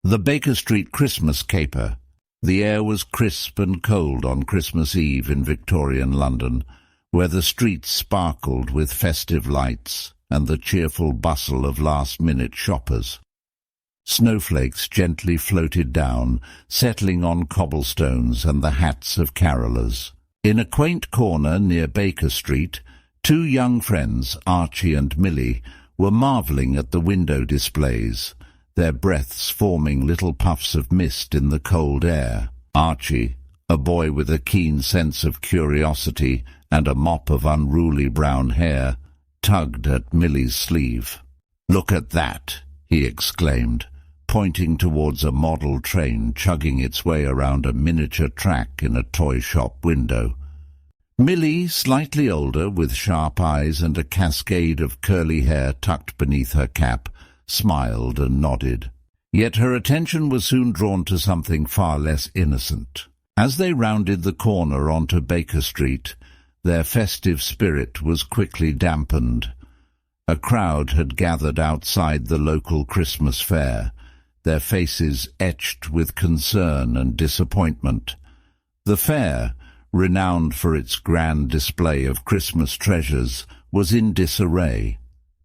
The Baker Street Christmas Caper. The air was crisp and cold on Christmas Eve in Victorian London, where the streets sparkled with festive lights and the cheerful bustle of last-minute shoppers. Snowflakes gently floated down, settling on cobblestones and the hats of carolers. In a quaint corner near Baker Street, two young friends, Archie and Millie, were marvelling at the window displays, their breaths forming little puffs of mist in the cold air. Archie, a boy with a keen sense of curiosity and a mop of unruly brown hair, tugged at Millie's sleeve. "Look at that!" he exclaimed, pointing towards a model train chugging its way around a miniature track in a toy shop window. Millie, slightly older, with sharp eyes and a cascade of curly hair tucked beneath her cap, smiled and nodded. Yet her attention was soon drawn to something far less innocent. As they rounded the corner onto Baker Street, their festive spirit was quickly dampened. A crowd had gathered outside the local Christmas fair, their faces etched with concern and disappointment. The fair, renowned for its grand display of Christmas treasures, was in disarray.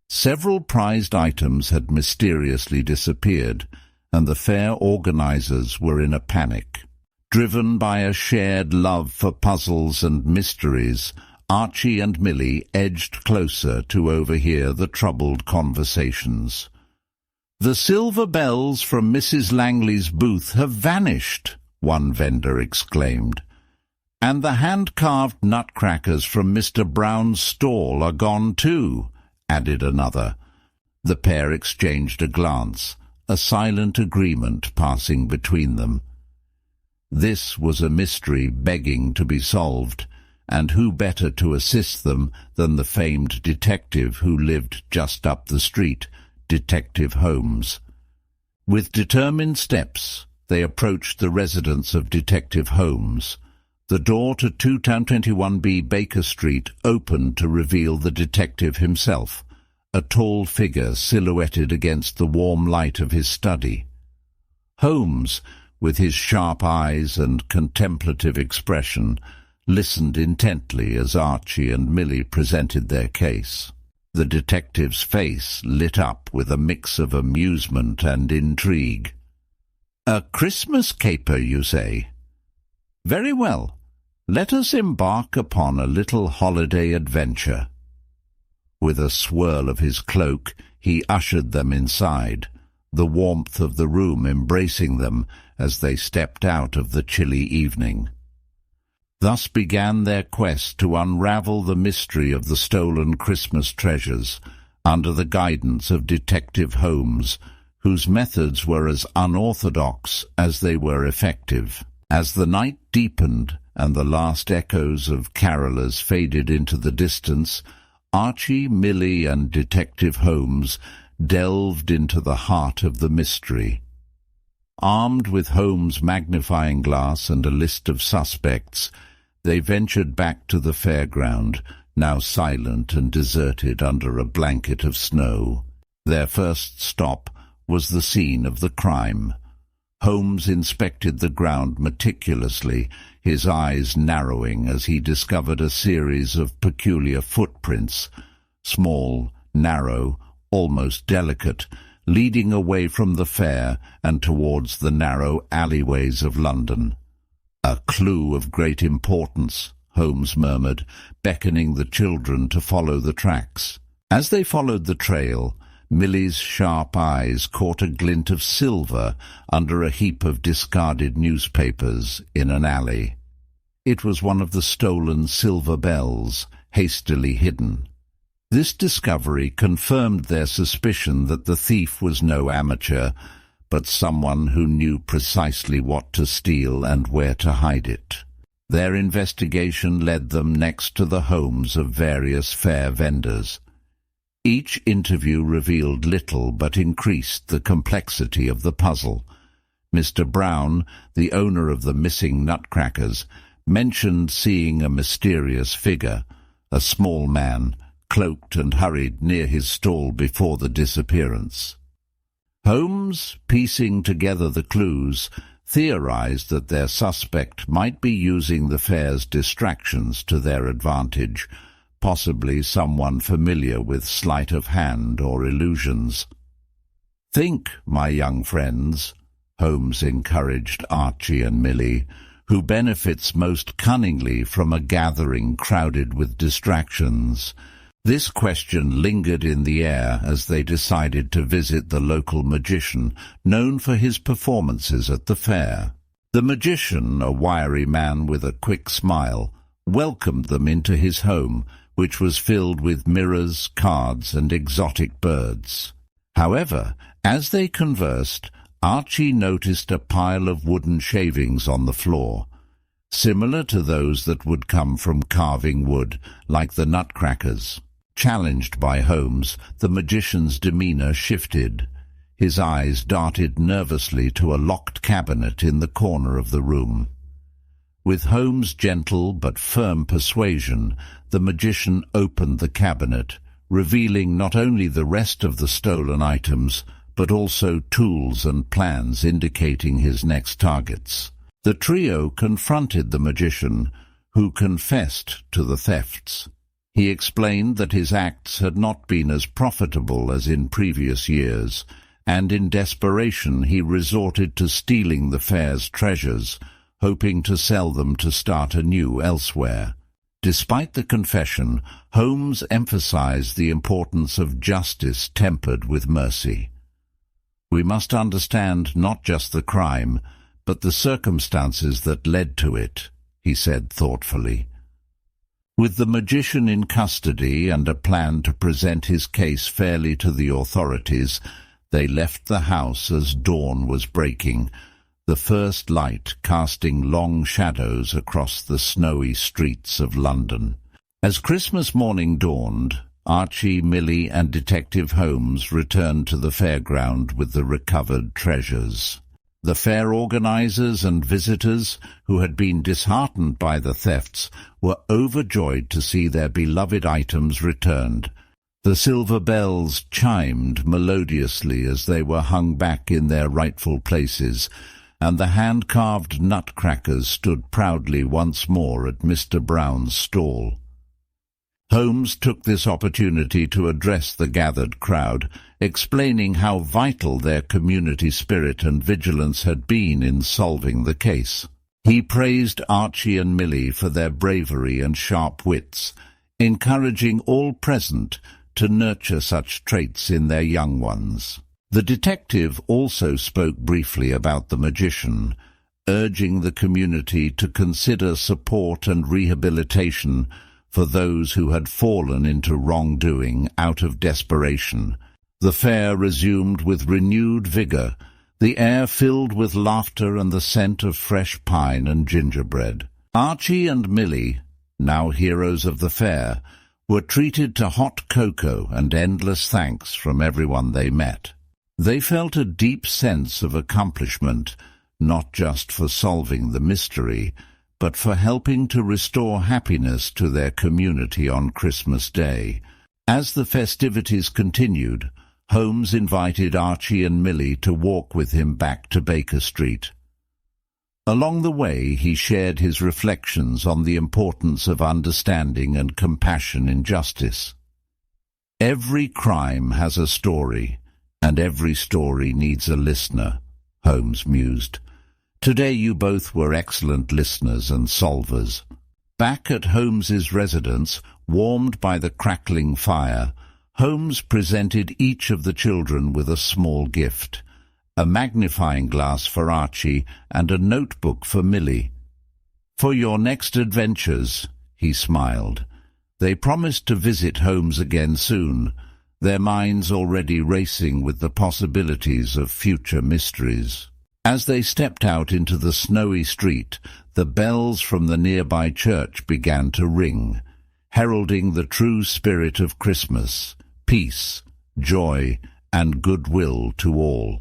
Several prized items had mysteriously disappeared, and the fair organizers were in a panic. Driven by a shared love for puzzles and mysteries, Archie and Millie edged closer to overhear the troubled conversations. "The silver bells from Mrs. Langley's booth have vanished," one vendor exclaimed. "And the hand-carved nutcrackers from Mr. Brown's stall are gone too," added another. The pair exchanged a glance, a silent agreement passing between them. This was a mystery begging to be solved, and who better to assist them than the famed detective who lived just up the street, Detective Holmes. With determined steps, they approached the residence of Detective Holmes. The door to 221B Baker Street opened to reveal the detective himself, a tall figure silhouetted against the warm light of his study. Holmes, with his sharp eyes and contemplative expression, listened intently as Archie and Millie presented their case. The detective's face lit up with a mix of amusement and intrigue. "A Christmas caper, you say? Very well. Let us embark upon a little holiday adventure." With a swirl of his cloak, he ushered them inside, the warmth of the room embracing them as they stepped out of the chilly evening. Thus began their quest to unravel the mystery of the stolen Christmas treasures, under the guidance of Detective Holmes, whose methods were as unorthodox as they were effective. As the night deepened and the last echoes of carolers faded into the distance, Archie, Millie, and Detective Holmes delved into the heart of the mystery. Armed with Holmes' magnifying glass and a list of suspects, they ventured back to the fairground, now silent and deserted under a blanket of snow. Their first stop was the scene of the crime. Holmes inspected the ground meticulously, his eyes narrowing as he discovered a series of peculiar footprints, small, narrow, almost delicate, leading away from the fair and towards the narrow alleyways of London. "A clue of great importance," Holmes murmured, beckoning the children to follow the tracks. As they followed the trail, Millie's sharp eyes caught a glint of silver under a heap of discarded newspapers in an alley. It was one of the stolen silver bells, hastily hidden. This discovery confirmed their suspicion that the thief was no amateur, but someone who knew precisely what to steal and where to hide it. Their investigation led them next to the homes of various fair vendors. Each interview revealed little but increased the complexity of the puzzle. Mr. Brown, the owner of the missing nutcrackers, mentioned seeing a mysterious figure, a small man, cloaked and hurried near his stall before the disappearance. Holmes, piecing together the clues, theorized that their suspect might be using the fair's distractions to their advantage, possibly someone familiar with sleight of hand or illusions. "Think, my young friends," Holmes encouraged Archie and Millie, "who benefits most cunningly from a gathering crowded with distractions?" This question lingered in the air as they decided to visit the local magician, known for his performances at the fair. The magician, a wiry man with a quick smile, welcomed them into his home, which was filled with mirrors, cards, and exotic birds. However, as they conversed, Archie noticed a pile of wooden shavings on the floor, similar to those that would come from carving wood, like the nutcrackers. Challenged by Holmes, the magician's demeanor shifted. His eyes darted nervously to a locked cabinet in the corner of the room. With Holmes' gentle but firm persuasion, the magician opened the cabinet, revealing not only the rest of the stolen items, but also tools and plans indicating his next targets. The trio confronted the magician, who confessed to the thefts. He explained that his acts had not been as profitable as in previous years, and in desperation he resorted to stealing the fair's treasures, hoping to sell them to start anew elsewhere. Despite the confession, Holmes emphasized the importance of justice tempered with mercy. "We must understand not just the crime, but the circumstances that led to it," he said thoughtfully. With the magician in custody and a plan to present his case fairly to the authorities, they left the house as dawn was breaking, the first light casting long shadows across the snowy streets of London. As Christmas morning dawned, Archie, Millie, and Detective Holmes returned to the fairground with the recovered treasures. The fair organizers and visitors, who had been disheartened by the thefts, were overjoyed to see their beloved items returned. The silver bells chimed melodiously as they were hung back in their rightful places, and the hand-carved nutcrackers stood proudly once more at Mr. Brown's stall. Holmes took this opportunity to address the gathered crowd, explaining how vital their community spirit and vigilance had been in solving the case. He praised Archie and Millie for their bravery and sharp wits, encouraging all present to nurture such traits in their young ones. The detective also spoke briefly about the magician, urging the community to consider support and rehabilitation for those who had fallen into wrongdoing out of desperation. The fair resumed with renewed vigor, the air filled with laughter and the scent of fresh pine and gingerbread. Archie and Millie, now heroes of the fair, were treated to hot cocoa and endless thanks from everyone they met. They felt a deep sense of accomplishment, not just for solving the mystery, but for helping to restore happiness to their community on Christmas Day. As the festivities continued, Holmes invited Archie and Millie to walk with him back to Baker Street. Along the way, he shared his reflections on the importance of understanding and compassion in justice. "Every crime has a story, and every story needs a listener," Holmes mused. "Today you both were excellent listeners and solvers." Back at Holmes's residence, warmed by the crackling fire, Holmes presented each of the children with a small gift, a magnifying glass for Archie and a notebook for Millie. "For your next adventures," he smiled. They promised to visit Holmes again soon, their minds already racing with the possibilities of future mysteries. As they stepped out into the snowy street, the bells from the nearby church began to ring, heralding the true spirit of Christmas, peace, joy, and goodwill to all.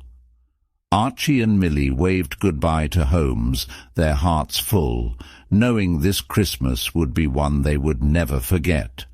Archie and Millie waved goodbye to Holmes, their hearts full, knowing this Christmas would be one they would never forget.